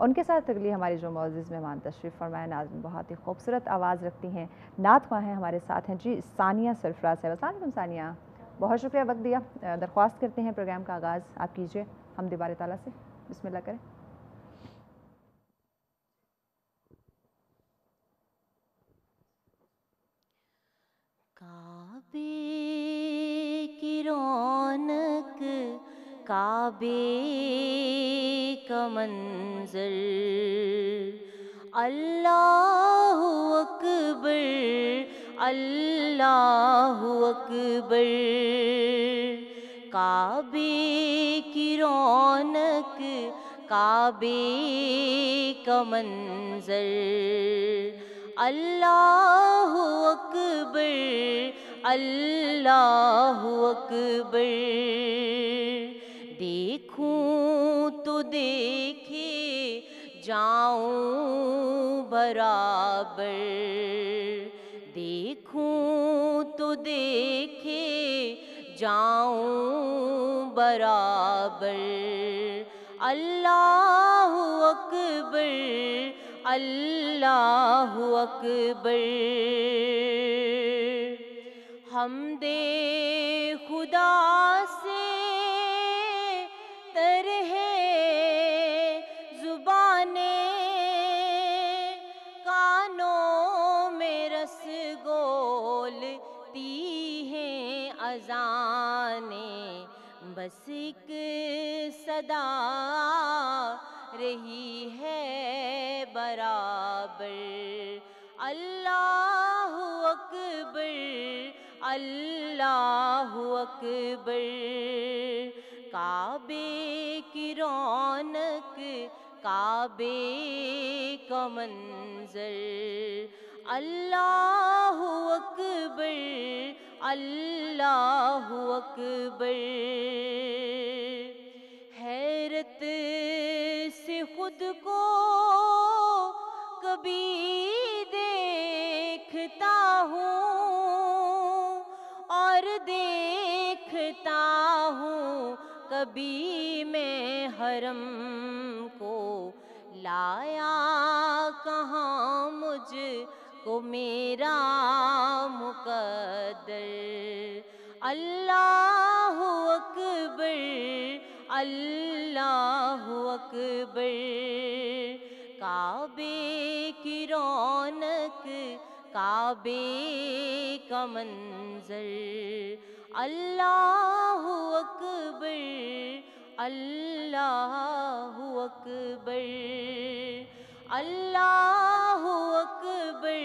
ان کے ساتھ اگلی ہماری جو معزز مہمان تشریف فرمائے ناظرین بہت ہی خوبصورت آواز رکھتی ہیں, نعت خواں ہیں, ہمارے ساتھ ہیں جی ثانیہ سرفراز صاحب. السلام علیکم ثانیہ, بہت شکریہ وقت دیا. درخواست کرتے ہیں پروگرام کا آغاز آپ کیجیے حمد بارِ تعالیٰ سے, بسم اللہ کریں. کعبے کی رونق کعبے کا منظر, اللہ اکبر اللہ اکبر. کعبے کی رونق کعبے کا منظر, اللہ اکبر اللہ اکبر. دیکھوں تو دیکھے جاؤں برابر, دیکھوں تو دیکھے جاؤں برابر. اللہ اکبر اللہ اکبر. حمد خدا سے تر ہے زبانیں, کانوں میں رس گولتی ہیں اذانیں, بس ایک صدا رہی ہے برابر. اللہ اکبر اللہ اکبر. کعبے کی رونق کعبے کا منظر, اللہ اکبر اللہ اکبر. حیرت سے خود کو کبھی دیکھتا ہوں اور دیکھتا ہوں کبھی میں حرم کو, لایا کہاں مجھ کو میرا مقدر. اللہ اکبر اللہ اکبر. کعبے کی رونق کعبے کا منظر, اللہ اکبر اللہ اکبر. اللہ اکبر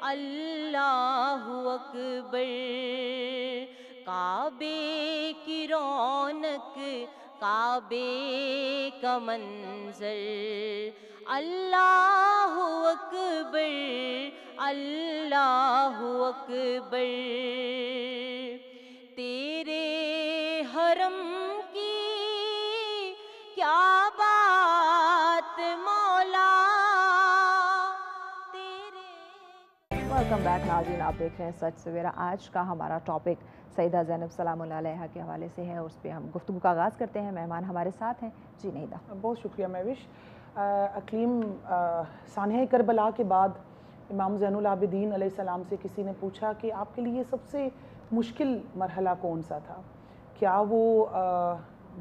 اللہ اکبر. کعبے کی رونق کعبے کا منظر, اللہ اکبر اللہ اکبر. تیرے حرم کی کیا بات مولا تیرے. ویلکم بیک ناظرین, آپ دیکھ رہے ہیں سچ سویرا. آج کا ہمارا ٹاپک سیدہ زینب سلام اللہ علیہا کے حوالے سے ہے, اس پہ ہم گفتگو کا آغاز کرتے ہیں. مہمان ہمارے ساتھ ہیں جی نیدا. بہت شکریہ مہوش. اقلیم, سانحہ کربلا کے بعد امام زین العابدین علیہ السلام سے کسی نے پوچھا کہ آپ کے لیے سب سے مشکل مرحلہ کون سا تھا؟ کیا وہ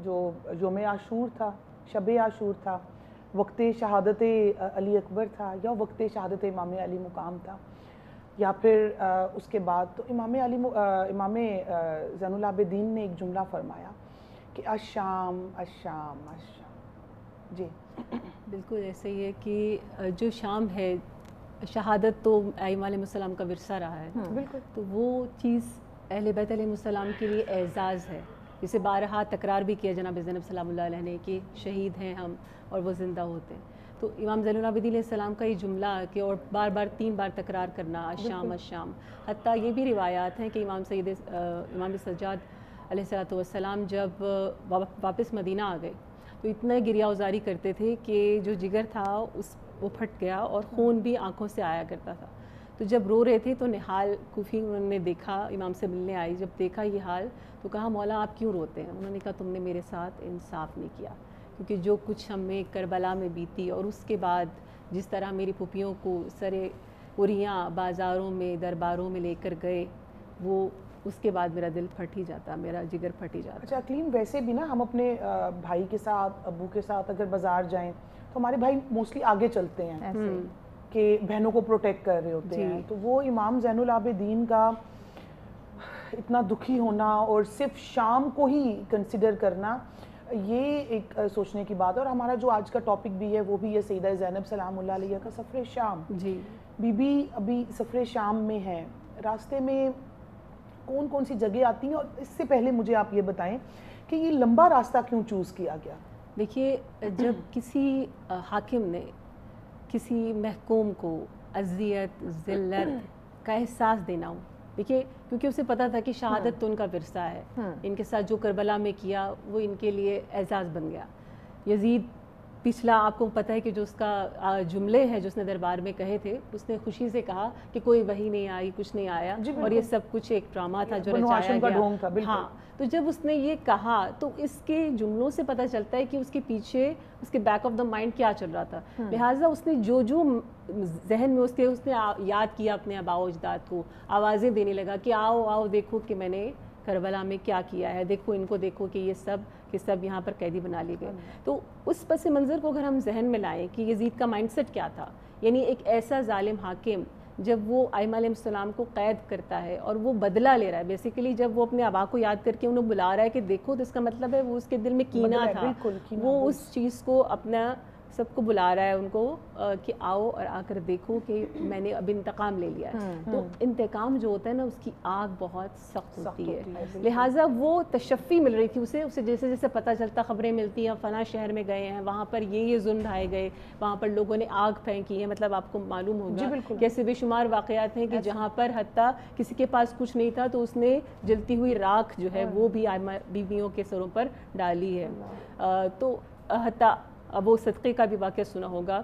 جو یوم عاشور تھا, شب عاشور تھا, وقت شہادت علی اکبر تھا, یا وقت شہادت امام علی مقام تھا, یا پھر اس کے بعد؟ تو امام زین العابدین نے ایک جملہ فرمایا کہ الشام الشام الشام. جی بالکل ایسے ہی ہے کہ جو شام ہے, شہادت تو ائمہ علیہ السلام کا ورثہ رہا ہے, بالکل, تو وہ چیز اہل بیت علیہ السلام کے لیے اعزاز ہے, جسے بارہا تکرار بھی کیا جناب زینب سلام اللہ علیہ نے کہ شہید ہیں ہم اور وہ زندہ ہوتے ہیں. تو امام زین العابدین علیہ السلام کا یہ جملہ کہ اور بار بار 3 بار تکرار کرنا الشام الشام, حتیٰ یہ بھی روایات ہیں کہ امام سجاد علیہ السلام جب واپس مدینہ آ گئے تو اتنا گریہ ازاری کرتے تھے کہ جو جگر تھا وہ پھٹ گیا اور خون بھی آنکھوں سے آیا کرتا تھا. تو جب رو رہے تھے تو نہال کوفی انہوں نے دیکھا, امام سے ملنے آئی, جب دیکھا یہ حال تو کہا مولا آپ کیوں روتے ہیں؟ انہوں نے کہا تم نے میرے ساتھ انصاف نہیں کیا, کیونکہ جو کچھ ہمیں کربلا میں بیتی اور اس کے بعد جس طرح میری پھوپھیوں کو سرے اریاں بازاروں میں درباروں میں لے کر گئے، وہ اس کے بعد میرا دل پھٹ ہی جاتا، میرا جگر پھٹ ہی جاتا۔ اچھا اقلیم، ویسے بھی نا ہم اپنے بھائی کے ساتھ، ابو کے ساتھ اگر بازار جائیں تو ہمارے بھائی موسٹلی آگے چلتے ہیں کہ بہنوں کو پروٹیکٹ کر رہے ہوتے ہیں، تو وہ امام زین العابدین کا اتنا دکھی ہونا اور صرف شام کو ہی کنسیڈر کرنا، یہ ایک سوچنے کی بات ہے۔ اور ہمارا جو آج کا ٹاپک بھی ہے وہ بھی ہے سیدہ زینب سلام اللہ علیہ کا سفر شام۔ جی، بی بی ابھی سفر شام میں ہے، راستے میں کون کون سی جگہ آتی ہیں، اور اس سے پہلے مجھے آپ یہ بتائیں کہ یہ لمبا راستہ کیوں چوز کیا گیا؟ دیکھیے، جب کسی حاکم نے کسی محکوم کو اذیت ذلت کا احساس دینا ہو، دیکھیے کیونکہ اسے پتا تھا کہ شہادت تو ان کا ورثہ ہے، ان کے ساتھ جو کربلا میں کیا وہ ان کے لیے اعزاز بن گیا۔ یزید پچھلا آپ کو پتہ ہے کہ جو اس کا جملے ہیں جو اس نے دربار میں کہے تھے، اس نے خوشی سے کہا کہ کوئی وحی نہیں آئی، کچھ نہیں آیا، اور یہ سب کچھ ایک ڈرامہ تھا جو رچایا گیا۔ ہاں، تو جب اس نے یہ کہا تو اس کے جملوں سے پتہ چلتا ہے کہ اس کے پیچھے اس کے بیک آف دا مائنڈ کیا چل رہا تھا۔ لہٰذا اس نے جو ذہن میں اس نے یاد کیا اپنے آباء و اجداد کو، آوازیں دینے لگا کہ آؤ آؤ دیکھو کہ میں نے کربلا میں کیا کیا ہے، دیکھو ان کو دیکھو کہ یہ سب یہاں پر قیدی بنا لیے گئے۔ تو اس پس منظر کو اگر ہم ذہن میں لائیں کہ یزید کا مائنڈ سیٹ کیا تھا، یعنی ایک ایسا ظالم حاکم جب وہ ائمہ علیہ السلام کو قید کرتا ہے اور وہ بدلہ لے رہا ہے، بیسیکلی جب وہ اپنے آبا کو یاد کر کے انہیں بلا رہا ہے کہ دیکھو، تو اس کا مطلب ہے وہ اس کے دل میں کینہ تھا، وہ اس چیز کو اپنا سب کو بلا رہا ہے ان کو کہ آؤ اور آ کر دیکھو کہ میں نے اب انتقام لے لیا ہے۔ تو انتقام جو ہوتا ہے نا، اس کی آگ بہت سخت ہوتی ہے، لہٰذا وہ تشفی مل رہی تھی اسے جیسے جیسے پتہ چلتا، خبریں ملتی ہیں فلاں شہر میں گئے ہیں، وہاں پر یہ ظلم ڈھائے گئے، وہاں پر لوگوں نے آگ پھینکی ہے، مطلب آپ کو معلوم ہوگا کہ ایسے بے شمار واقعات ہیں کہ جہاں پر حتیٰ کسی کے پاس کچھ نہیں تھا تو اس نے جلتی ہوئی راکھ جو ہے وہ بھی بیویوں کے سروں پر ڈالی ہے۔ تو حتیٰ اب وہ صدقے کا بھی واقعہ سنا ہوگا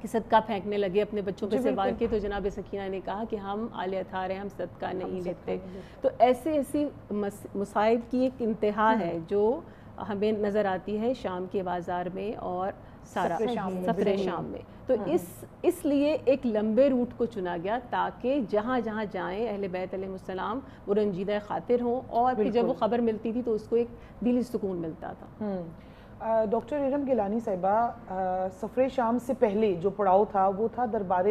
کہ صدقہ پھینکنے لگے اپنے بچوں پہ سے وار کے، تو جناب سکینہ نے کہا کہ ہم آل اطہار ہیں، ہم صدقہ نہیں لیتے۔ تو ایسی مصائب کی ایک انتہا ہے جو ہمیں نظر آتی ہے شام کے بازار میں اور سفر شام میں۔ تو اس لیے ایک لمبے روٹ کو چنا گیا تاکہ جہاں جہاں جائیں اہل بیت علیہ السلام وہ رنجیدہ خاطر ہوں، اور پھر جب وہ خبر ملتی تھی تو اس کو ایک دلی سکون ملتا تھا۔ ڈاکٹر ارم گیلانی صاحبہ، سفر شام سے پہلے جو پڑاؤ تھا وہ تھا دربار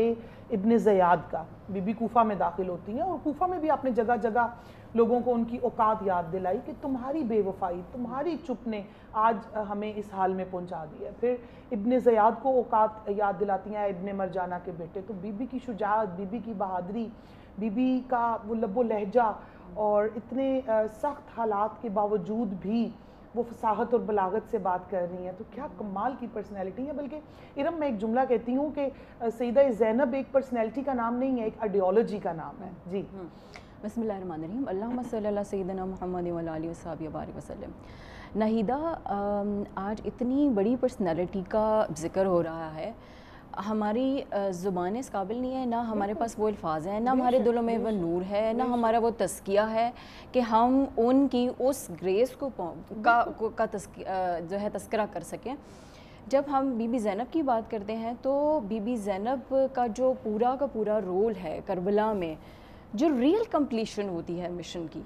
ابن زیاد کا۔ بی بی کوفہ میں داخل ہوتی ہیں، اور کوفہ میں بھی آپ نے جگہ جگہ لوگوں کو ان کی اوقات یاد دلائی کہ تمہاری بے وفائی، تمہاری چپ نے آج ہمیں اس حال میں پہنچا دیا۔ پھر ابن زیاد کو اوقات یاد دلاتی ہیں، ابن مرجانہ کے بیٹے۔ تو بی بی کی شجاعت، بی بی کی بہادری، بی بی کا وہ لب و لہجہ، اور اتنے سخت حالات کے باوجود بھی وہ فصاحت اور بلاغت سے بات کر رہی ہیں، تو کیا کمال کی پرسنالٹی ہے۔ بلکہ ارم، میں ایک جملہ کہتی ہوں کہ سیدہ زینب ایک پرسنالٹی کا نام نہیں ہے، ایک آئیڈیالوجی کا نام ہے۔ جی، بسم اللہ الرحمن الرحیم، اللہم صلی اللہ سیدنا محمد وعلی آلہ وصحبہ وبارک وسلم۔ ناہیدہ، آج اتنی بڑی پرسنالٹی کا ذکر ہو رہا ہے، ہماری زبان اس قابل نہیں ہے، نہ ہمارے پاس وہ الفاظ ہیں، نہ ہمارے دلوں میں وہ نور ہے، نہ ہمارا وہ تزکیہ ہے کہ ہم ان کی اس گریس کو کا جو ہے تذکرہ کر سکیں۔ جب ہم بی بی زینب کی بات کرتے ہیں تو بی بی زینب کا جو پورا رول ہے کربلا میں، جو ریئل کمپلیشن ہوتی ہے مشن کی،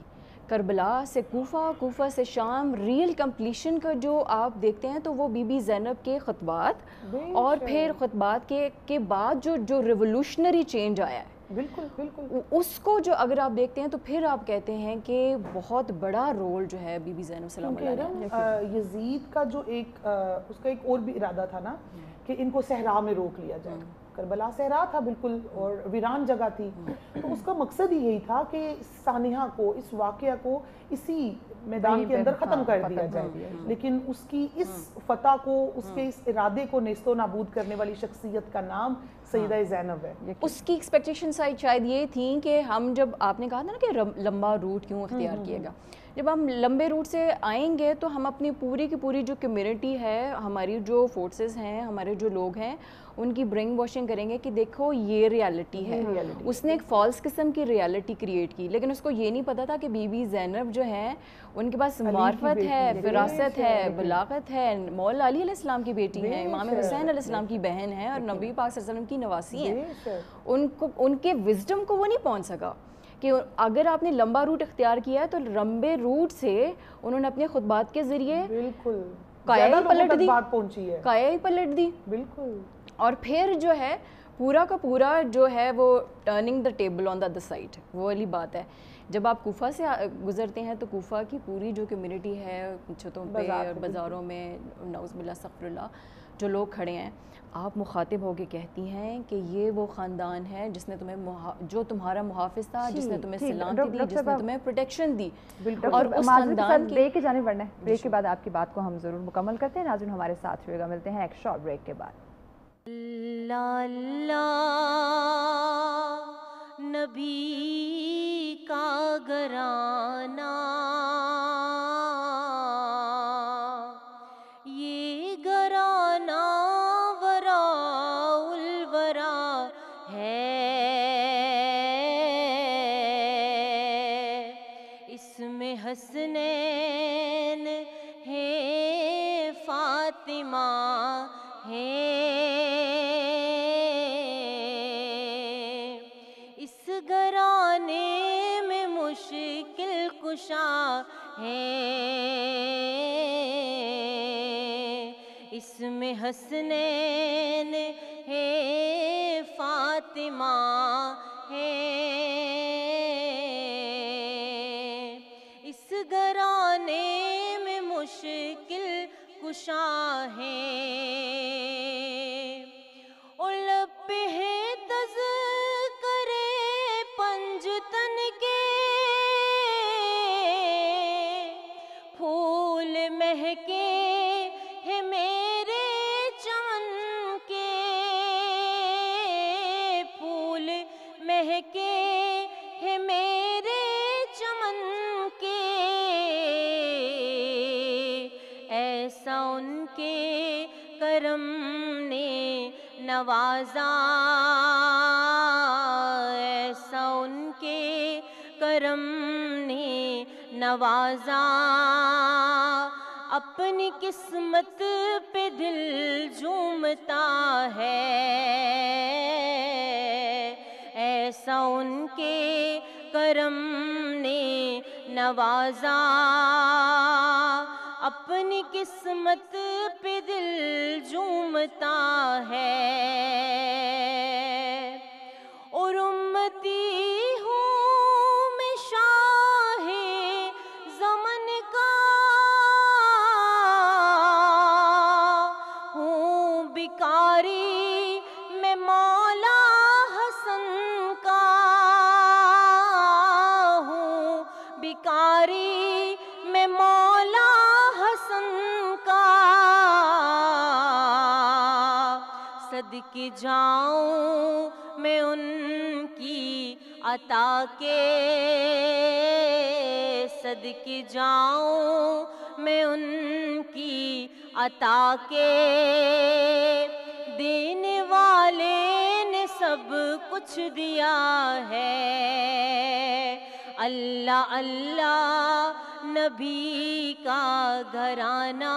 کربلا سے کوفہ، کوفہ سے شام، ریئل کمپلیشن کا جو آپ دیکھتے ہیں تو وہ بی بی زینب کے خطبات، اور پھر خطبات کے بعد جو ریولوشنری چینج آیا ہے، بالکل بالکل، اس کو جو اگر آپ دیکھتے ہیں تو پھر آپ کہتے ہیں کہ بہت بڑا رول جو ہے بی بی زینب سلام اللہ علیہ۔ یزید کا جو اس کا ایک اور بھی ارادہ تھا نا کہ ان کو صحرا میں روک لیا جائے۔ کربلا صحرا تھا بالکل، اور ویران جگہ تھی، تو اس کا مقصد ہی یہی تھا کہ سانحہ کو، اس واقعہ کو اسی میدان کے اندر ختم کر دیا جائے، لیکن اس کی اس فتح کو، اس کے اس ارادے کو نیست و نابود کرنے والی شخصیت کا نام سیدہ زینب ہے. اس کی ایکسپیکٹیشن شاید یہ تھیں کہ ہم جب آپ نے کہا تھا نا کہ لمبا روٹ کیوں اختیار کیے گا, جب ہم لمبے روٹ سے آئیں گے تو ہم اپنی پوری کی پوری جو کمیونٹی ہے, ہماری جو فورسز ہیں, ہمارے جو لوگ ہیں, ان کی برین واشنگ کریں گے کہ دیکھو یہ ریالٹی ہے. اس نے ایک فالس قسم کی ریالٹی کریٹ کی, لیکن اس کو یہ نہیں پتا تھا کہ بی بی زینب جو ہیں ان کے پاس معرفت ہے, فراست ہے, بلاغت ہے, مولا علی علیہ السلام کی بیٹی ہیں, امام حسین علیہ السلام کی بہن ہیں, اور نبی پاک صلی اللہ علیہ وسلم کی نواسی ہیں. ان کے وزڈم کو وہ نہیں پہنچ سکا کہ اگر آپ نے لمبا روٹ اختیار کیا ہے تو لمبے روٹ سے انہوں نے اپنے خطبات کے ذریعے بالکل قائع پلٹ دی, بات پہنچی ہے, قائع پلٹ دی. بالکل. اور پھر جو ہے پورا کا پورا جو ہے وہ turning the table on the other side, وہ والی بات ہے. جب آپ کوفہ سے گزرتے ہیں تو کوفہ کی پوری جو کمیونٹی ہے چھتوں پہ اور بازاروں میں, نعوذ باللہ استغفر اللہ, جو لوگ کھڑے ہیں, آپ مخاطب ہو کے کہتی ہیں کہ یہ وہ خاندان ہے جس نے تمہیں جو تمہارا محافظ تھا, جس نے تمہیں سلامتی دی, جس نے تمہیں پروٹیکشن دی. اور اس خاندان کی بریک کی جانب بڑھنا ہے. بریک کے بعد آپ کی بات کو ہم ضرور مکمل کرتے ہیں. ناظرین ہمارے ساتھ رہیے گا, ملتے ہیں ایک شارٹ بریک کے بعد. اللہ اللہ نبی کا گھرانہ, یہ گھرانہ وراء الورا ہے, اس میں حسنین ہے, فاطمہ ہے, اس گھرانے میں مشکل کشا ہے, اس میں حسنین ہے, فاطمہ ہے, اس گھرانے میں مشکل کشا ہے. پنجتن کے پھول مہکے ہیں میرے چمن کے, پھول مہکے ہیں میرے چمن کے, ایسا ان کے کرم نے نوازا, ایسا ان کے کرم نے نوازا, اپنی قسمت پہ دل جھومتا ہے, ایسا ان کے کرم نے نوازا, اپنی قسمت پہ دل جھومتا ہے. اور امتی ہوں میں شاہ زمن کا, ہوں بیکاری میں مولا حسن کا, ہوں بیکاری میں مولا حسن کا, صدقے جاؤں میں ان کی عطا کے, صدقے جاؤں میں ان کی عطا کے, دینے والے نے سب کچھ دیا ہے, اللہ اللہ نبی کا گھرانہ.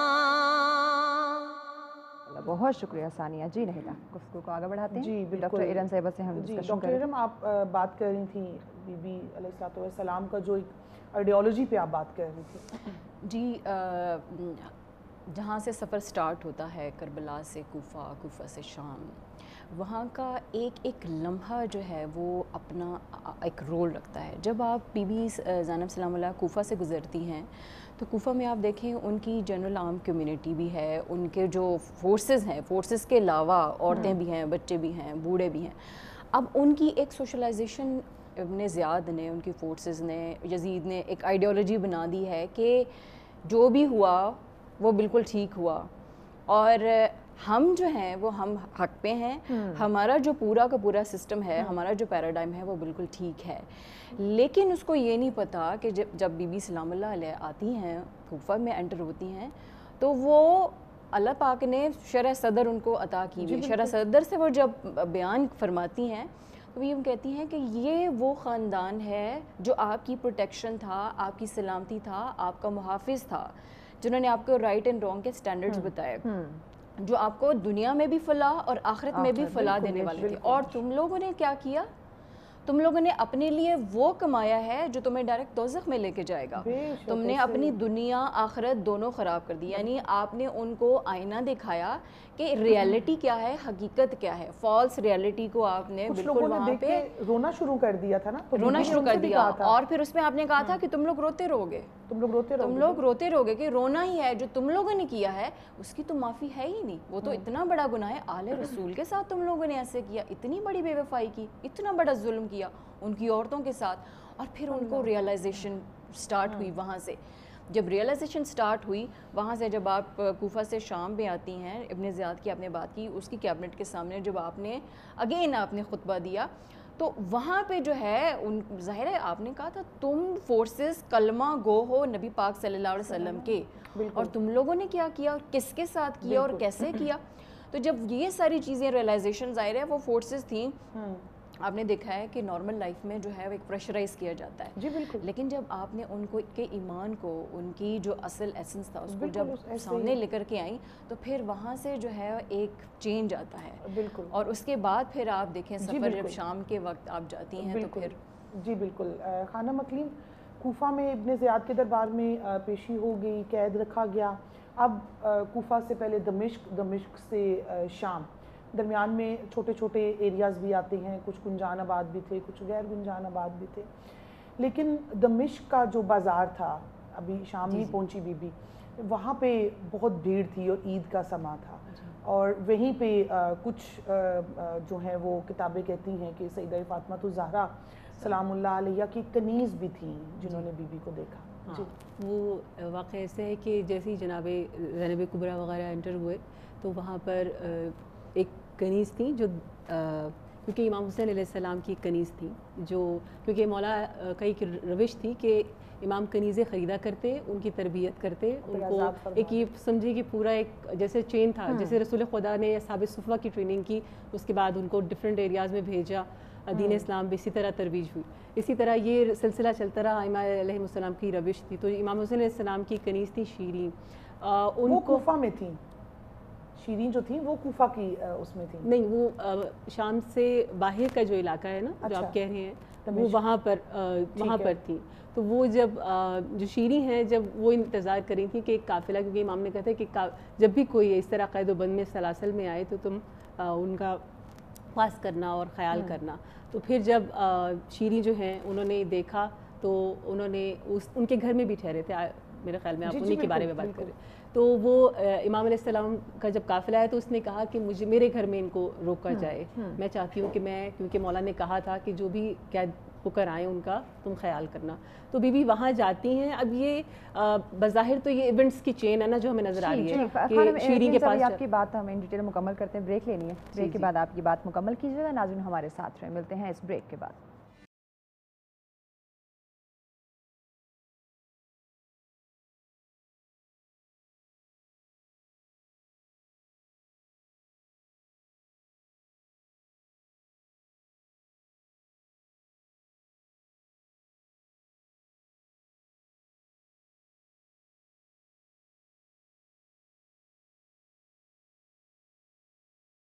بہت شکریہ ثانیہ. جی نہیدہ, گفتگو کو آگے بڑھاتے ہیں. جی بالکل. ڈاکٹر ایرن صاحبہ سے ہم ڈاکٹر ایرن آپ بات کر رہی تھیں بی بی علیہ السلام کا جو ایک آئیڈیالوجی پہ آپ بات کر رہی تھیں. جی جہاں سے سفر سٹارٹ ہوتا ہے کربلا سے کوفہ, کوفہ سے شام, وہاں کا ایک ایک لمحہ جو ہے وہ اپنا ایک رول رکھتا ہے. جب آپ بی بی زینب سلام اللہ کوفہ سے گزرتی ہیں تو کوفہ میں آپ دیکھیں ان کی جنرل عام کمیونٹی بھی ہے, ان کے جو فورسز ہیں, فورسز کے علاوہ عورتیں بھی ہیں, بچے بھی ہیں, بوڑھے بھی ہیں. اب ان کی ایک سوشلائزیشن ابن زیاد نے, ان کی فورسز نے, یزید نے ایک آئیڈیالوجی بنا دی ہے کہ جو بھی ہوا وہ بالکل ٹھیک ہوا, اور ہم جو ہیں وہ ہم حق پہ ہیں, ہمارا جو پورا کا پورا سسٹم ہے, ہمارا جو پیراڈائم ہے وہ بالکل ٹھیک ہے. لیکن اس کو یہ نہیں پتا کہ جب بی بی سلام اللہ علیہ آتی ہیں, کوفہ میں انٹر ہوتی ہیں, تو وہ اللہ پاک نے شرح صدر ان کو عطا کی ہوئی. شرح صدر سے وہ جب بیان فرماتی ہیں تو یہ کہتی ہیں کہ یہ وہ خاندان ہے جو آپ کی پروٹیکشن تھا, آپ کی سلامتی تھا, آپ کا محافظ تھا, جنہوں نے آپ کو رائٹ اینڈ رانگ کے سٹینڈرڈز بتائے, جو آپ کو دنیا میں بھی فلاح اور آخرت میں بھی فلاح دینے والے تھے. اور تم لوگوں نے کیا کیا؟ تم لوگوں نے اپنے لیے وہ کمایا ہے جو تمہیں ڈائریکٹ دوزخ میں لے کے جائے گا. تم نے اپنی دنیا آخرت دونوں خراب کر دی. یعنی آپ نے ان کو آئینہ دکھایا کہ ریالٹی کیا ہے, حقیقت کیا ہے. فالس ریالٹی کو آپ نے بالکل وہاں پہ رونا شروع کر دیا تھا نا, رونا شروع کر دیا. اور پھر اس میں آپ نے کہا تھا کہ تم لوگ روتے رہو گے, تم لوگ روتے رہو گے, کہ رونا ہی ہے جو تم لوگوں نے کیا ہے اس کی تو معافی ہے ہی نہیں. وہ تو اتنا بڑا گناہ ہے, آل رسول کے ساتھ تم لوگوں نے ایسے کیا, اتنی بڑی بے وفائی کی, اتنا بڑا ظلم کیا ان کی عورتوں کے ساتھ. اور پھر ان کو ریئلائزیشن سٹارٹ ہوئی. وہاں سے جب ریئلائزیشن سٹارٹ ہوئی, وہاں سے جب آپ کوفہ سے شام میں آتی ہیں, ابن زیاد کی آپ نے بات کی, اس کی کیبنٹ کے سامنے جب آپ نے اگین آپ نے خطبہ دیا, تو وہاں پہ جو ہے ظاہر ہے آپ نے کہا تھا تم فورسز کلمہ گو ہو نبی پاک صلی اللہ علیہ وسلم کے, اور تم لوگوں نے کیا کیا, کس کے ساتھ کیا اور کیسے کیا. تو جب یہ ساری چیزیں ریئلائزیشن ظاہر ہے وہ فورسز تھیں, آپ نے دیکھا ہے کہ نارمل لائف میں جو ہے وہ ایک پریشرائز کیا جاتا ہے. جی بالکل. لیکن جب آپ نے ان کو کے ایمان کو, ان کی جو اصل ایسنس تھا اس کو جب سامنے لے کر کے آئیں, تو پھر وہاں سے جو ہے ایک چینج آتا ہے. بالکل. اور اس کے بعد پھر آپ دیکھیں سفر جب شام کے وقت آپ جاتی ہیں تو پھر جی بالکل. خانم اقلیم, کوفہ میں ابن زیاد کے دربار میں پیشی ہو گئی, قید رکھا گیا. اب کوفہ سے پہلے دمشق, دمشق سے شام, درمیان میں چھوٹے چھوٹے ایریاز بھی آتے ہیں, کچھ گنجان آباد بھی تھے, کچھ غیر گنجان آباد بھی تھے. لیکن دمشق کا جو بازار تھا, ابھی شام نہیں پہنچی بی بی, وہاں پہ بہت بھیڑ تھی اور عید کا سما تھا. اور وہیں پہ کچھ جو ہیں وہ کتابیں کہتی ہیں کہ سیدہ فاطمہ الزہرا سلام اللہ علیہ کی کنیز بھی تھیں جنہوں نے بی بی کو دیکھا. جی وہ واقعہ ایسے ہے کہ جیسے ہی جناب زینب کبریٰ وغیرہ انٹر ہوئے تو وہاں پر ایک کنیز تھی جو کیونکہ امام حسین علیہ السلام کی کنیز تھی, جو کیونکہ مولا کا ایک روش تھی کہ امام کنیزیں خریدا کرتے, ان کی تربیت کرتے, ان کو ایک یہ سمجھے کہ پورا ایک جیسے چین تھا, جیسے رسول خدا نے اصحاب صفوہ کی ٹریننگ کی, اس کے بعد ان کو ڈفرینٹ ایریاز میں بھیجا, دین اسلام بھی اسی طرح ترویج ہوئی. اسی طرح یہ سلسلہ چلتا رہا. ائمہ علیہ السلام کی روش تھی. تو امام حسین علیہ السلام کی کنیز تھی شیرین, وہ کوفہ میں تھیں. شیرین جو تھیں وہ کوفہ کی اس میں تھیں؟ نہیں, وہ شام سے باہر کا جو علاقہ ہے نا جو آپ کہہ رہے ہیں وہ وہاں پر تھی. تو وہ جو شیریں ہیں جب وہ انتظار کر رہی تھیں کہ ایک قافلہ, کیونکہ امام نے کہا تھا کہ جب بھی کوئی اس طرح قید و بند میں سلاسل میں آئے تو تم ان کا پاس کرنا اور خیال کرنا. تو پھر جب شیریں جو ہیں انہوں نے دیکھا تو انہوں نے ان کے گھر میں بھی ٹھہرے تھے, میرے خیال میں آپ انہی کے بارے میں بات کر رہے ہیں. تو وہ امام علیہ السلام کا جب قافلہ آیا تو اس نے کہا کہ میرے گھر میں ان کو روکا جائے, میں چاہتی ہوں کہ کیونکہ مولا نے کہا تھا کہ جو بھی قید ہو کر آئیں ان کا تم خیال کرنا. تو بی بی وہاں جاتی ہیں. اب یہ بظاہر تو یہ ایونٹس کی چین ہے نا جو ہمیں نظر آ رہی ہے کہ شیریں کے پاس آپ کی بات ہم ان ڈیٹیل مکمل کرتے ہیں, بریک لینی ہے, بریک کے بعد آپ کی بات مکمل کیجیے گا. ناظرین ہمارے ساتھ رہیں, ملتے ہیں اس بریک کے بعد.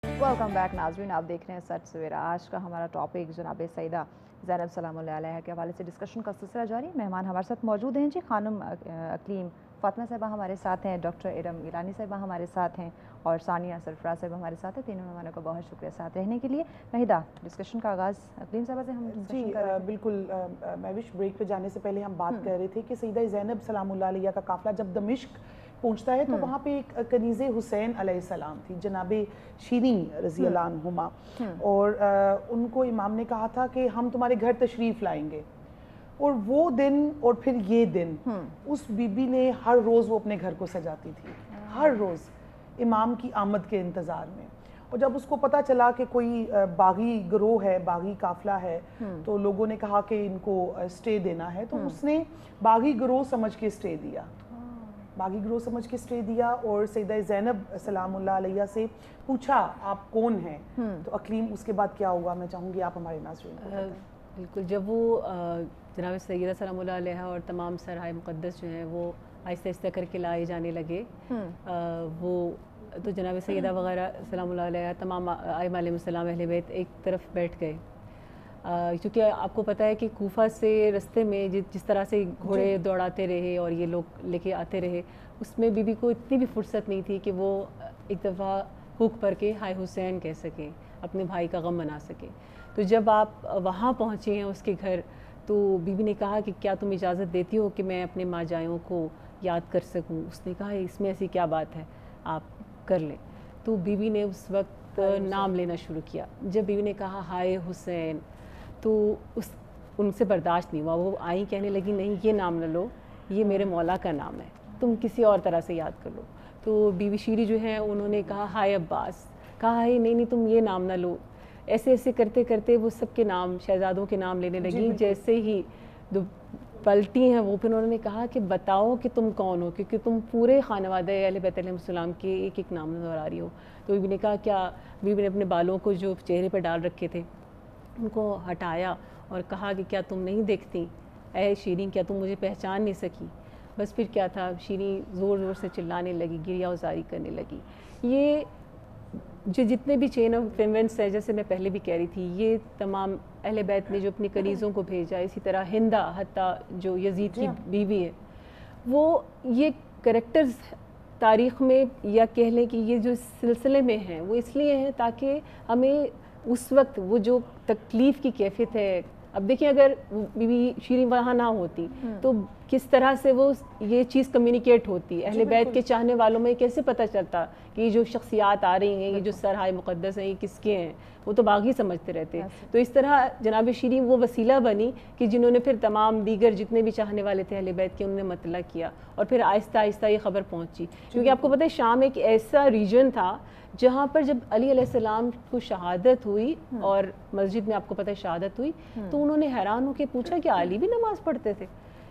ویلکم بیک ناظرین, آپ دیکھ رہے ہیں سچ سویرا. آج کا ہمارا ٹاپک جناب سیدہ زینب سلام اللہ علیہ کے حوالے سے ڈسکشن کا سلسلہ جاری. مہمان ہمارے ساتھ موجود ہیں جی, خانم اقلیم فاطمہ صاحبہ ہمارے ساتھ ہیں, ڈاکٹر ارم ایرانی صاحبہ ہمارے ساتھ ہیں, اور ثانیہ سرفراز صاحبہ ہمارے ساتھ ہیں. تینوں مہمانوں کا بہت شکریہ ساتھ رہنے کے لیے. نہیدہ, ڈسکشن کا آغاز اقلیم صاحبہ سے ہم جی بالکل. مہوش, بریک پہ جانے سے پہلے ہم بات کر رہے تھے کہ سیدہ زینب سلام اللہ علیہ کا قافلہ جب دمشق پہنچتا ہے تو وہاں پہ ایک کنیز حسین علیہ السلام تھی, جناب شیریں رضی اللہ عنہما, اور ان کو امام نے کہا تھا کہ ہم تمہارے گھر تشریف لائیں گے. اور وہ دن اور پھر یہ دن اس بی بی نے ہر روز وہ اپنے گھر کو سجاتی تھی, ہر روز. امام کی آمد کے انتظار میں. اور جب اس کو پتہ چلا کہ کوئی باغی گروہ ہے, باغی قافلہ ہے, تو لوگوں نے کہا کہ ان کو سٹے دینا ہے, تو اس نے باغی گروہ سمجھ کے سٹے دیا, باغی گروہ سمجھ کے سٹے دیا. اور سیدہ زینب سلام اللہ علیہ سے پوچھا آپ کون ہیں, تو اقلیم اس کے بعد کیا ہوا میں چاہوں گی آپ ہمارے ناظرین کو بتائیں. بالکل, جب وہ جناب سیدہ سلام اللہ علیہ اور تمام سرائے مقدس جو ہیں وہ آہستہ آہستہ کر کے لائے جانے لگے, وہ تو جناب سیدہ وغیرہ سلام اللہ علیہ تمام ائمہ علیہ السلام اہل بیت ایک طرف بیٹھ گئے, کیونکہ آپ کو پتہ ہے کہ کوفہ سے رستے میں جس طرح سے گھوڑے دوڑاتے رہے اور یہ لوگ لے کے آتے رہے, اس میں بی بی کو اتنی بھی فرصت نہیں تھی کہ وہ ایک دفعہ ہوک پر کے ہائے حسین کہہ سکیں, اپنے بھائی کا غم منا سکیں. تو جب آپ وہاں پہنچے ہیں اس کے گھر, تو بی بی نے کہا کہ کیا تم اجازت دیتی ہو کہ میں اپنے ماں جائیوں کو یاد کر سکوں. اس نے کہا اس میں ایسی کیا بات ہے, آپ کر لیں. تو بی بی نے اس وقت نام لینا شروع کیا. جب بی بی نے کہا ہائے حسین, تو ان سے برداشت نہیں ہوا, وہ آئیں کہنے لگی نہیں یہ نام نہ لو, یہ میرے مولا کا نام ہے, تم کسی اور طرح سے یاد کر لو. تو بی بی شیری جو ہیں انہوں نے کہا ہائے عباس, کہا ہائے نہیں تم یہ نام نہ لو. ایسے ایسے کرتے کرتے وہ سب کے نام, شہزادوں کے نام لینے لگی. جیسے ہی پلٹی ہیں وہ, پھر انہوں نے کہا کہ بتاؤ کہ تم کون ہو, کیونکہ تم پورے خانوادہ اہل بیت علیہ السلام کے ایک ایک نام نظر آ رہی ہو. تو بی بی نے کہا کیا, بی بی نے اپنے بالوں کو جو چہرے پہ ڈال رکھے تھے ان کو ہٹایا اور کہا کہ کیا تم نہیں دیکھتی اے شیریں, کیا تم مجھے پہچان نہیں سکی. بس پھر کیا تھا, شیریں زور زور سے چلانے لگی, گریہ وزاری کرنے لگی. یہ جو جتنے بھی چین آف ایونٹس ہیں, جیسے میں پہلے بھی کہہ رہی تھی, یہ تمام اہل بیت نے جو اپنی کنیزوں کو بھیجا, اسی طرح ہندہ حتیٰ جو یزید کی بیوی ہے, وہ یہ کریکٹرز تاریخ میں یا کہہ لیں کہ یہ جو سلسلے میں ہیں وہ اس لیے ہیں تاکہ ہمیں اس وقت وہ جو تکلیف کی کیفیت ہے, اب دیکھیں اگر بی بی شیریں وہاں نہ ہوتی تو کس طرح سے وہ یہ چیز کمیونیکیٹ ہوتی, اہل بیت کے چاہنے والوں میں کیسے پتہ چلتا کہ یہ جو شخصیات آ رہی ہیں, یہ جو سرائے مقدس ہیں, یہ کس کے ہیں, وہ تو باغی سمجھتے رہتے. تو اس طرح جناب شیریں وہ وسیلہ بنی کہ جنہوں نے پھر تمام دیگر جتنے بھی چاہنے والے تھے اہل بیت کے, انہوں نے مطلع کیا, اور پھر آہستہ آہستہ یہ خبر پہنچی. کیونکہ آپ کو پتہ ہے شام ایک ایسا ریجن تھا جہاں پر جب علی علیہ السلام کو شہادت ہوئی اور مسجد میں آپ کو پتہ ہے شہادت ہوئی, تو انہوں نے حیران ہو کے پوچھا کہ علی بھی نماز پڑھتے تھے.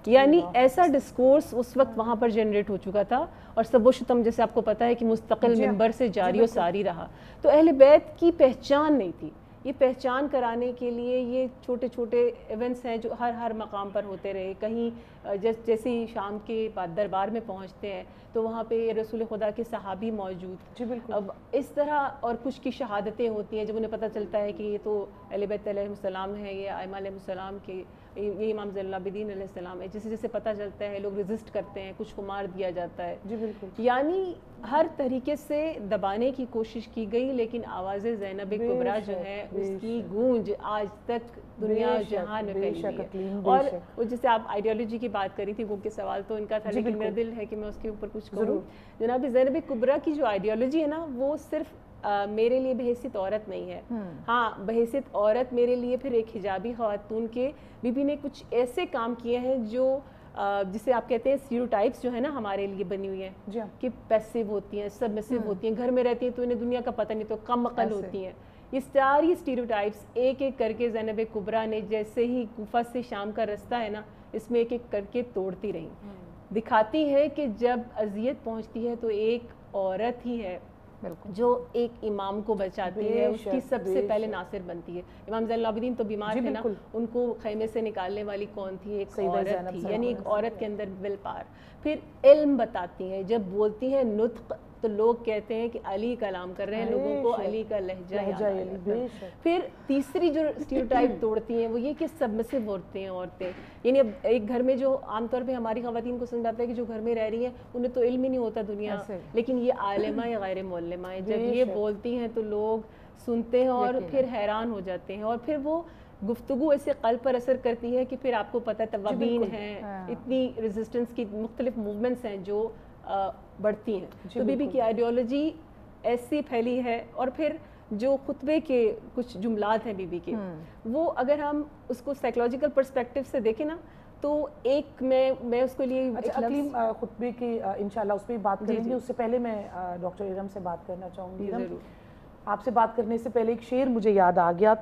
یعنی ایسا ڈسکورس اس وقت وہاں پر جنریٹ ہو چکا تھا, اور سب و شتم جیسے آپ کو پتہ ہے کہ مستقل منبر سے جاری و ساری رہا. تو اہل بیت کی پہچان نہیں تھی. یہ پہچان کرانے کے لیے یہ چھوٹے چھوٹے ایونٹس ہیں جو ہر مقام پر ہوتے رہے. کہیں جیسے ہی شام کے دربار میں پہنچتے ہیں تو وہاں پہ رسول خدا کے صحابی موجود, اب اس طرح اور کچھ کی شہادتیں ہوتی ہیں جب انہیں پتہ چلتا ہے کہ یہ تو اہل بیت علیہ السلام ہے, یہ ائمہ علیہ السلام کے, یہ امام زین العابدین علیہ السلام ہے. جیسے جیسے پتہ چلتا ہے لوگ ریزسٹ کرتے ہیں, کچھ کو مار دیا جاتا ہے. یعنی ہر طریقے سے دبانے کی کوشش کی گئی, لیکن آواز زینب کبریٰ جو ہے اس کی گونج آج تک دنیا جہان میں پھیلی ہے. اور جیسے آپ آئیڈیالوجی کی بات کری تھی, وہ کے سوال تو ان کا تھا, لیکن میرا دل ہے کہ میں اس کے اوپر کچھ کہوں. جناب زینب کبریٰ کی جو آئیڈیالوجی ہے نا, وہ صرف میرے لیے بحیثیت عورت نہیں ہے. ہاں بحیثیت عورت میرے لیے پھر ایک حجابی خاتون کے بی بی نے کچھ ایسے کام کیے ہیں جو جسے آپ کہتے ہیں اسٹیریوٹائپس جو ہے نا ہمارے لیے بنی ہوئی ہیں کہ پیسیو ہوتی ہیں, سبمسیو ہوتی ہیں, گھر میں رہتی ہیں تو انہیں دنیا کا پتہ نہیں, تو کم عقل ہوتی ہیں. یہ ساری اسٹیریوٹائپس ایک ایک کر کے زینب کبریٰ نے جیسے ہی کوفہ سے شام کا رستہ ہے نا, اس میں ایک ایک کر کے توڑتی رہی. دکھاتی ہے کہ جب اذیت پہنچتی ہے تو ایک عورت ہی ہے جو ایک امام کو بچاتی ہے, اس کی سب سے پہلے ناصر بنتی ہے. امام زین العابدین تو بیمار تھے نا, ان کو خیمے سے نکالنے والی کون تھی, ایک عورت تھی. یعنی ایک عورت کے اندر ول پاور. پھر علم بتاتی ہیں, جب بولتی ہیں نطق تو لوگ کہتے ہیں کہ علی کلام کر رہے ہیں, لوگوں کو علی کا لہجہ یاد آتا ہے. پھر تیسری جو اسٹیریوٹائپ توڑتی ہیں وہ یہ کہ سبمسو ہوتے ہیں عورتیں. یعنی اب ایک گھر میں جو عام طور پہ ہماری خواتین کو سمجھ آتا ہے کہ جو گھر میں رہ رہی ہیں انہیں تو علم ہی نہیں ہوتا دنیا, لیکن یہ عالمہ یا غیر معلمہ ہے. جب یہ بولتی ہیں تو لوگ سنتے ہیں اور پھر حیران ہو جاتے ہیں, اور پھر وہ گفتگو ایسے قلب پر اثر کرتی ہے کہ پھر آپ کو پتہ توابین ہیں, اتنی ریزسٹنس کی مختلف موومنٹس ہیں جو بڑھتی ہیں. تو بی بی کی آئیڈیالوجی ایسی پھیلی ہے. اور پھر جو خطبے کے کچھ جملات ہیں بی بی کے, وہ اگر ہم اس کو سائیکلوجیکل پرسپیکٹیو سے دیکھیں نا, تو ایک میں اس کے لیے اچھا اقلیم خطبے کی انشاءاللہ اس پہ بات کریں گے، اس سے پہلے میں ڈاکٹر ارم سے بات کرنا چاہوں گی. آپ سے بات کرنے سے پہلے ایک شعر مجھے یاد آ گیا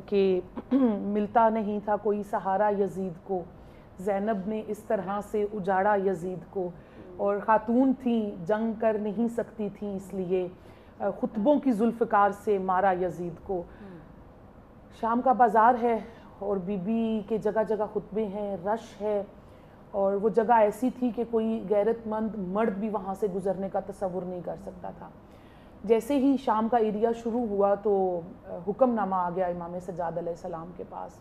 کہ ملتا نہیں تھا کوئی سہارا یزید کو، زینب نے اس طرح سے اجاڑا یزید کو، اور خاتون تھیں جنگ کر نہیں سکتی تھیں اس لیے خطبوں کی ذوالفقار سے مارا یزید کو. شام کا بازار ہے اور بی بی کے جگہ جگہ خطبے ہیں، رش ہے، اور وہ جگہ ایسی تھی کہ کوئی غیرت مند مرد بھی وہاں سے گزرنے کا تصور نہیں کر سکتا تھا. جیسے ہی شام کا ایریا شروع ہوا تو حکم نامہ آ گیا امام سجاد علیہ السلام کے پاس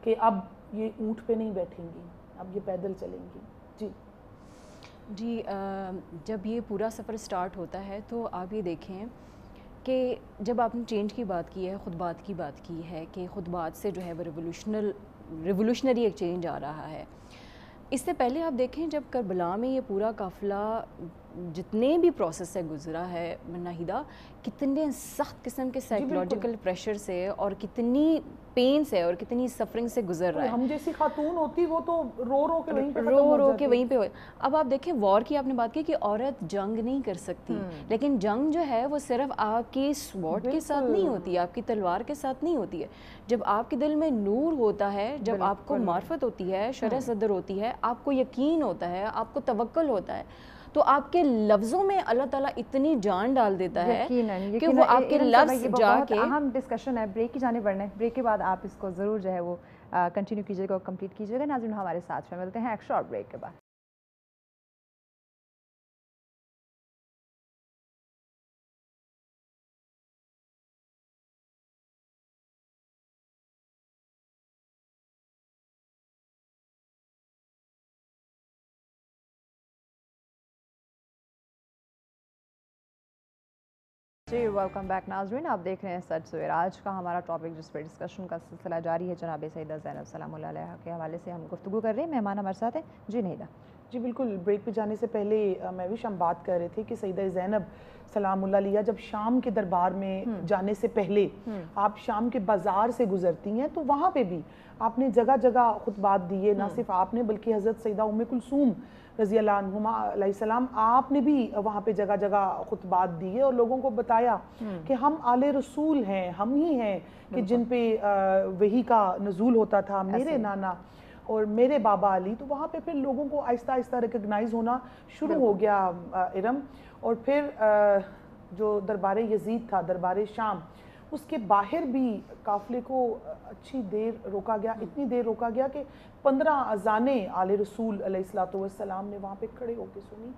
کہ اب یہ اونٹ پہ نہیں بیٹھیں گی، اب یہ پیدل چلیں گی. جی جب یہ پورا سفر سٹارٹ ہوتا ہے تو آپ یہ دیکھیں کہ جب آپ نے چینج کی بات کی ہے، خطبات کی بات کی ہے کہ خطبات سے جو ہے وہ ریولوشنری ایک چینج آ رہا ہے. اس سے پہلے آپ دیکھیں جب کربلا میں یہ پورا قافلہ جتنے بھی پروسیس سے گزرا ہے ناہیدہ، کتنے سخت قسم کے سائیکولوجیکل پریشر سے اور کتنی پین سے اور کتنی سفرنگ سے گزر رہا ہے. ہم جیسی خاتون ہوتی وہ تو رو کے وہیں پہ ہوئے. اب آپ دیکھیں وار کی آپ نے بات کی کہ عورت جنگ نہیں کر سکتی، لیکن جنگ جو ہے وہ صرف آپ کی سوارڈ کے ساتھ نہیں ہوتی ہے، آپ کی تلوار کے ساتھ نہیں ہوتی ہے. جب آپ کے دل میں نور ہوتا ہے، جب آپ کو معرفت ہوتی ہے، شرح صدر ہوتی ہے، آپ کو یقین ہوتا ہے، آپ کو توکل ہوتا ہے، تو آپ کے لفظوں میں اللہ تعالیٰ اتنی جان ڈال دیتا ہے کہ وہ آپ کے لفظ جا کے اہم ڈسکشن ہے. بریک کی جانب بڑھنا ہے، بریک کے بعد آپ اس کو ضرور جو ہے وہ کنٹینیو کیجیے گا اور کمپلیٹ کیجیے گا. ناظرین ہمارے ساتھ میں ملتے ہیں ایک شارٹ بریک کے بعد. جی ویلکم بیک ناظرین، آپ دیکھ رہے ہیں سچ سویرا. آج کا ہمارا ٹاپک جس پہ ڈسکشن کا سلسلہ جاری ہے جناب سیدہ زینب سلام اللہ علیہ کے حوالے سے ہم گفتگو کر رہے ہیں. مہمان ہمارے ساتھ ہیں جی نہیدہ. جی بالکل، بریک پہ جانے سے پہلے میں بھی ہم بات کر رہے تھے کہ سیدہ زینب سلام اللہ علیہ جب شام کے دربار میں جانے سے پہلے آپ شام کے بازار سے گزرتی ہیں تو وہاں پہ بھی آپ نے جگہ جگہ خطبات دیے. نہ صرف آپ نے بلکہ حضرت سیدہ ام کلثوم رضی اللہ عنہما علیہ السلام آپ نے بھی وہاں پہ جگہ جگہ خطبات دیے اور لوگوں کو بتایا کہ ہم آل رسول ہیں، ہم ہی ہیں کہ جن پہ وحی کا نزول ہوتا تھا، میرے نانا اور میرے بابا علی. تو وہاں پہ پھر لوگوں کو آہستہ آہستہ ریکگنائز ہونا شروع ہو گیا ارم. اور پھر جو دربار یزید تھا، دربار شام، اس کے باہر بھی قافلے کو اچھی دیر روکا گیا، اتنی دیر روکا گیا کہ 15 اذانیں آل رسول علیہ السلام نے وہاں پہ کھڑے ہو کے سنی.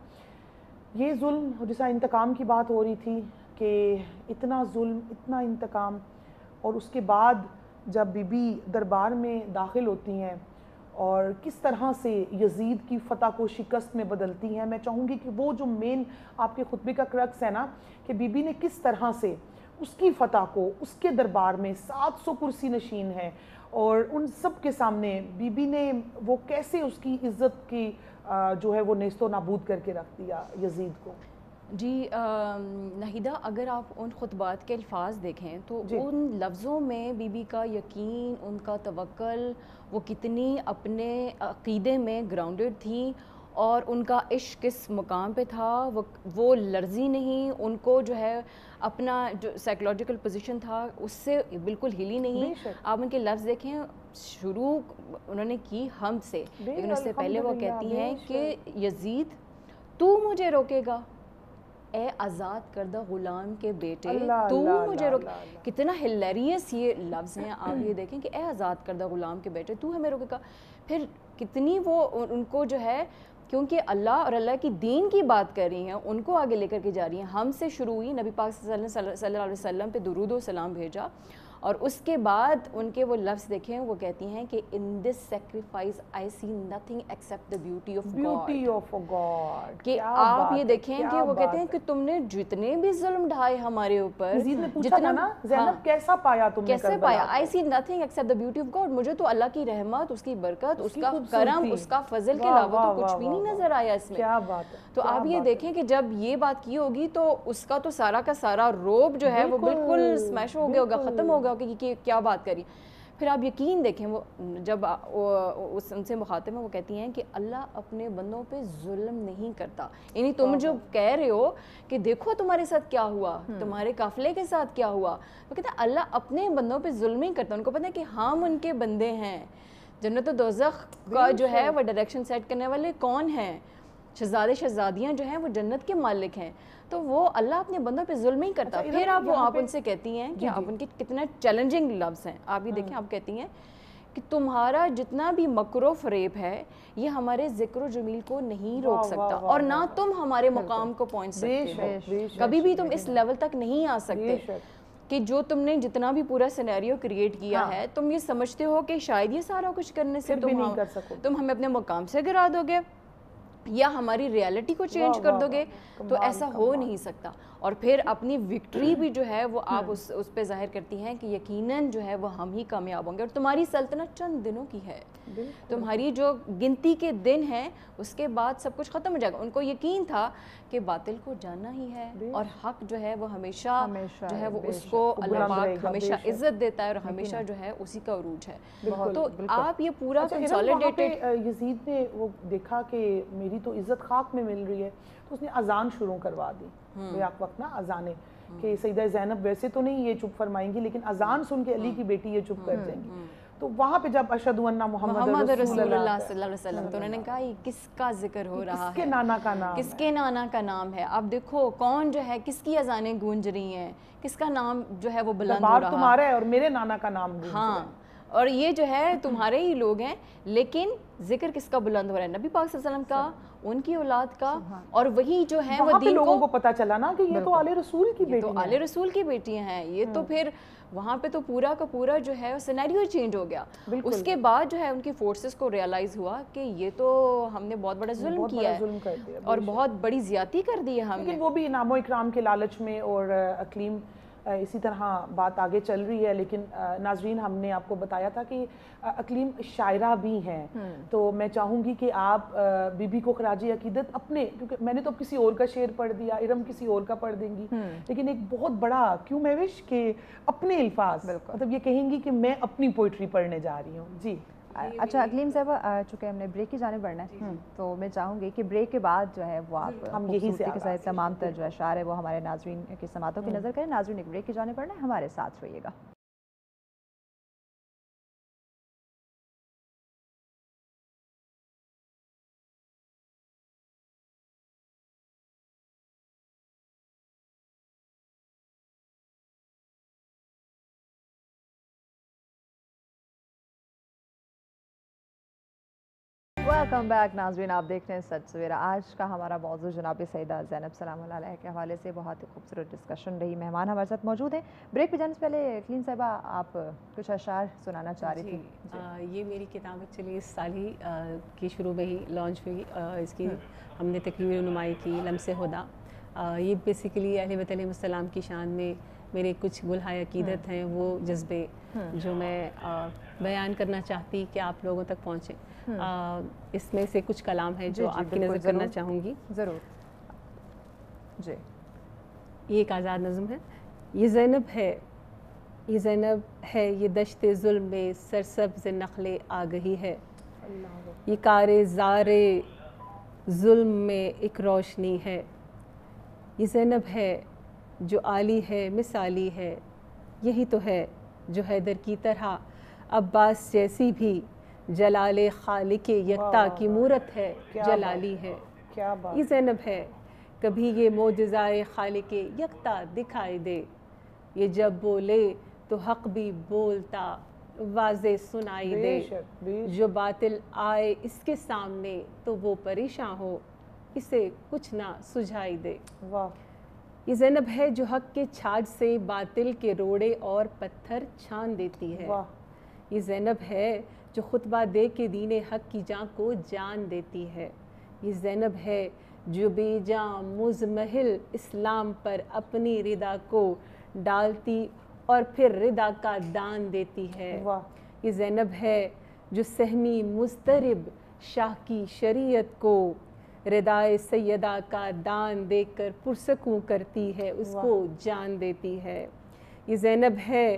یہ ظلم جیسا انتقام کی بات ہو رہی تھی کہ اتنا ظلم، اتنا انتقام، اور اس کے بعد جب بی بی دربار میں داخل ہوتی ہیں اور کس طرح سے یزید کی فتح کو شکست میں بدلتی ہیں. میں چاہوں گی کہ وہ جو مین آپ کے خطبے کا کرکس ہے نا کہ بی بی نے کس طرح سے اس کی فتح کو، اس کے دربار میں 700 کرسی نشین ہیں اور ان سب کے سامنے بی بی نے وہ کیسے اس کی عزت کی جو ہے وہ نیست و نابود کر کے رکھ دیا یزید کو. جی ناہیدہ اگر آپ ان خطبات کے الفاظ دیکھیں تو ان لفظوں میں بی بی کا یقین، ان کا توکل، وہ کتنی اپنے عقیدے میں گراؤنڈڈ تھیں اور ان کا عشق کس مقام پہ تھا. وہ لرزی نہیں، ان کو جو ہے اپنا جو سائیکولوجیکل پوزیشن تھا اس سے بالکل ہلی نہیں. آپ ان کے لفظ دیکھیں، شروع انہوں نے کی حمد سے، لیکن اس سے پہلے وہ کہتی ہیں کہ یزید تو مجھے روکے گا، اے آزاد کردہ غلام کے بیٹے تو مجھے روکے. کتنا ہلیریس یہ لفظ ہیں. آپ یہ دیکھیں کہ اے آزاد کردہ غلام کے بیٹے تو ہمیں روکے گا. پھر کتنی وہ ان کو جو ہے، کیونکہ اللہ اور اللہ کی دین کی بات کر رہی ہیں، ان کو آگے لے کر کے جا رہی ہیں. ہم سے شروع ہوئی، نبی پاک صلی اللہ علیہ وسلم پہ درود و سلام بھیجا، اور اس کے بعد ان کے وہ لفظ دیکھیں، وہ کہتی ہیں کہ in this sacrifice I see nothing except the beauty of God. کہ آپ یہ دیکھیں کہ وہ کہتے ہیں کہ تم نے جتنے بھی ظلم ڈھائے ہمارے اوپر، جتنا زینب کیسا پایا تم نے، کیسے پایا، I see nothing except the beauty of God. مجھے تو اللہ کی رحمت، اس کی برکت، اس کا کرم، اس کا فضل کے علاوہ تو کچھ بھی نہیں نظر آیا اس میں. کیا بات ہے. تو آپ یہ دیکھیں کہ جب یہ بات کی ہوگی تو اس کا تو سارا کا سارا روب جو ہے وہ بالکل سمیش ہو گیا ہوگا، ختم ہو گیا ہوگا کہ کیا بات کری. پھر آپ یقین دیکھیں وہ جب ان سے مخاطب ہیں وہ کہتی ہیں کہ اللہ اپنے بندوں پہ ظلم نہیں کرتا. یعنی تم جو کہہ رہے ہو کہ دیکھو تمہارے ساتھ کیا ہوا, تمہارے قافلے کے ساتھ کیا ہوا, وہ کہتے ہیں اللہ اپنے بندوں پہ ظلم نہیں کرتا. ان کو پتہ ہے کہ ہم ان کے بندے ہیں. جنت و دوزخ کا جو ہے وہ ڈائریکشن سیٹ کرنے والے کون ہیں؟ شہزادے شہزادیاں جو ہیں وہ جنت کے مالک ہیں. تو وہ اللہ اپنے بندوں پہ ظلم نہیں کرتا. پھر آپ ان سے کہتی ہیں کہ آپ ان کے کتنے چیلنجنگ لفظ ہیں. آپ یہ دیکھیں, آپ کہتی ہیں کہ تمہارا جتنا بھی مکر و فریب ہے یہ ہمارے ذکر و جمیل کو نہیں روک سکتا, اور نہ تم ہمارے مقام کو پہنچ سکتے ہو. کبھی بھی تم اس لیول تک نہیں آ سکتے کہ جو تم نے جتنا بھی پورا سینیریو کریٹ کیا ہے تم یہ سمجھتے ہو کہ شاید یہ سارا کچھ کرنے سے تم ہمیں اپنے مقام سے گرا دو گے یا ہماری ریالٹی کو چینج کر دو گے. تو ایسا ہو نہیں سکتا. اور پھر اپنی وکٹری بھی جو ہے وہ آپ اس پہ ظاہر کرتی ہیں کہ یقیناً جو ہے وہ ہم ہی کامیاب ہوں گے, اور تمہاری سلطنت چند دنوں کی ہے, تمہاری جو گنتی کے دن ہیں اس کے بعد سب کچھ ختم ہو جائے گا. ان کو یقین تھا کہ باطل کو جانا ہی ہے اور حق جو ہے وہ ہمیشہ جو ہے وہ اس کو اللہ پاک ہمیشہ عزت دیتا ہے اور ہمیشہ جو ہے اسی کا عروج ہے. تو آپ یہ پورا کنسولیڈیٹڈ, یزید نے وہ دیکھا کہ میری تو عزت خاک میں مل رہی ہے تو اس نے اذان شروع کروا دی. بیاق وقت نا اذانیں کہ سیدہ زینب ویسے تو نہیں یہ چپ فرمائیں گی لیکن اذان سن کے علی کی بیٹی یہ چپ کر جائیں گی. تو وہاں پہ جب اشہد ان محمد رسول اللہ صلی اللہ علیہ وسلم, تو انہوں نے کہا یہ کس کا ذکر ہو رہا ہے, کس کے نانا کا نام, کس کے نانا کا نام ہے. اب دیکھو کون جو ہے کس کی اذانیں گونج رہی ہیں, کس کا نام جو ہے وہ بلند ہو رہا ہے. تمہارا ہے اور میرے نانا کا نام گونج رہا ہے. اور یہ جو ہے تمہارے ہی لوگ ہیں, لیکن ذکر کس کا بلند ہو رہا ہے؟ نبی پاک صلی اللہ علیہ وسلم کا, ان کی اولاد کا. اور وہی جو ہے وہ دین لوگوں کو پتہ چلا نا کہ یہ تو آل رسول کی بیٹی ہیں, تو آل رسول کی بیٹیاں ہیں. یہ تو پھر وہاں پہ تو پورا کا پورا جو ہے سینیریو چینج ہو گیا. اس کے بعد جو ہے ان کی فورسز کو ریالائز ہوا کہ یہ تو ہم نے بہت بڑا ظلم کیا ہے اور بہت بڑی زیادتی کر دی ہے ہم نے. لیکن وہ بھی انعام و اکرام کے لالچ میں, اور اقلیم اسی طرح بات آگے چل رہی ہے. لیکن ناظرین ہم نے آپ کو بتایا تھا کہ اقلیم شاعرہ بھی ہیں, تو میں چاہوں گی کہ آپ بی بی کو خراج عقیدت اپنے, کیونکہ میں نے تو کسی اور کا شعر پڑھ دیا, ارم کسی اور کا پڑھ دیں گی, لیکن ایک بہت بڑا کیوں میں وش کہ اپنے الفاظ, مطلب یہ کہیں گی کہ میں اپنی پوئٹری پڑھنے جا رہی ہوں. جی اچھا اقلیم صاحبہ, چونکہ ہم نے بریک کی جانب بڑھنا ہے تو میں چاہوں گی کہ بریک کے بعد جو ہے وہ آپ ہم یہی سے کے ساتھ تمام تر جو اشعار ہے وہ ہمارے ناظرین کی سماعتوں کی نظر کریں. ناظرین ایک بریک کی جانب بڑھنا ہے, ہمارے ساتھ رہیے گا. ویلکم بیک ناظرین, آپ دیکھ رہے ہیں سچ سویرا. آج کا ہمارا موضوع جناب سیدہ زینب سلام اللہ علیہ کے حوالے سے بہت ہی خوبصورت ڈسکشن رہی. مہمان ہمارے ساتھ موجود ہیں. بریک پہ جانے سے پہلے اقلیم صاحبہ آپ کچھ اشعار سنانا چاہ رہی تھی. یہ میری کتاب ایکچولی اس سال ہی کی شروع میں ہی لانچ ہوئی. اس کی ہم نے تکریر نمائی کی, لمس ہدا. یہ بیسیکلی اہل بیت علیہ السلام کی شان میں میرے کچھ گلہائے عقیدت ہیں, وہ جذبے جو میں بیان کرنا چاہتی کہ آپ لوگوں تک پہنچیں. اس میں سے کچھ کلام ہے جو آپ کی نظر کرنا چاہوں گی. ضرور. جی یہ ایک آزاد نظم ہے. یہ زینب ہے, یہ زینب ہے, یہ دشت ظلم میں سرسبز نخل آگہی ہے. یہ کار زار ظلم میں ایک روشنی ہے. یہ زینب ہے جو عالی ہے, مثالی ہے. یہی تو ہے جو حیدر کی طرح عباس جیسی بھی جلال خالق یکتا کی مورت ہے, جلالی ہے. یہ زینب ہے, کبھی یہ معجزۂ خالق یکتا دکھائی دے. یہ جب بولے تو حق بھی بولتا واضح سنائی دے. جو باطل آئے اس کے سامنے تو وہ پریشاں ہو, اسے کچھ نہ سجھائی دے. یہ زینب ہے جو حق کے چھاج سے باطل کے روڑے اور پتھر چھان دیتی ہے. یہ زینب ہے جو خطبہ دے کے دین حق کی جان کو جان دیتی ہے. یہ زینب ہے جو بے جاں مزمحل اسلام پر اپنی ردا کو ڈالتی اور پھر ردا کا دان دیتی ہے. یہ زینب ہے جو سہمی مضطرب شاہ کی شریعت کو ردائے سیدہ کا دان دے کر پرسکون کرتی ہے, اس کو جان دیتی ہے. یہ زینب ہے